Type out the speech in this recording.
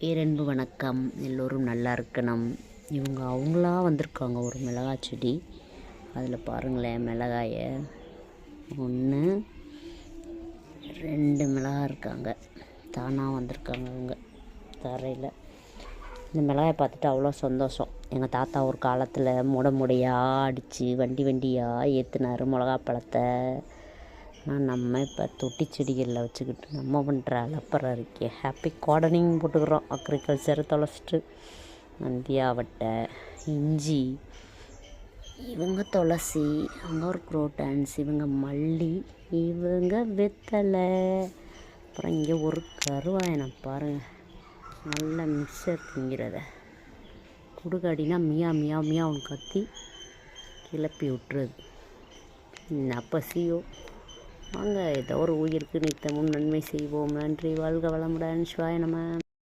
பேரன்பு வணக்கம். எல்லோரும் நல்லா இருக்கணும். இவங்க அவங்களா வந்திருக்காங்க. ஒரு மிளகாய் செடி, அதில் பாருங்களேன் மிளகாயை 1 2 மிளகாய் இருக்காங்க. தானாக வந்திருக்காங்க அவங்க தரையில். இந்த மிளகாயை பார்த்துட்டு அவ்வளோ சந்தோஷம். எங்கள் தாத்தா ஒரு காலத்தில் முடையாக அடித்து வண்டியாக ஏற்றுனார் மிளகா பழத்தை. ஆனால் நம்ம இப்போ தொட்டி செடிகளில் வச்சுக்கிட்டு நம்ம பண்ணுற அலப்பறை இருக்கே. ஹாப்பி கார்டனிங் போட்டுக்கிறோம். அக்ரிகல்ச்சரை தொலைச்சிட்டு நந்தியாவட்டை, இஞ்சி, இவங்க துளசி, அங்கே ஒரு குரோட்டன்ஸ், இவங்க மல்லி, இவங்க வெத்தலை, அப்புறம் இங்கே ஒரு கருவாயனை பாருங்கள். நல்ல மிக்சர் திங்கிறத குடுகாடினா மியா மியா மியா அவனு கத்தி கிளப்பி விட்டுறது. பசியோ வாங்க, ஏதோ ஒரு உயிருக்கு நித்தமும் நன்மை செய்வோம். நன்றி. வாழ்க வளமுடன். சிவாய நம.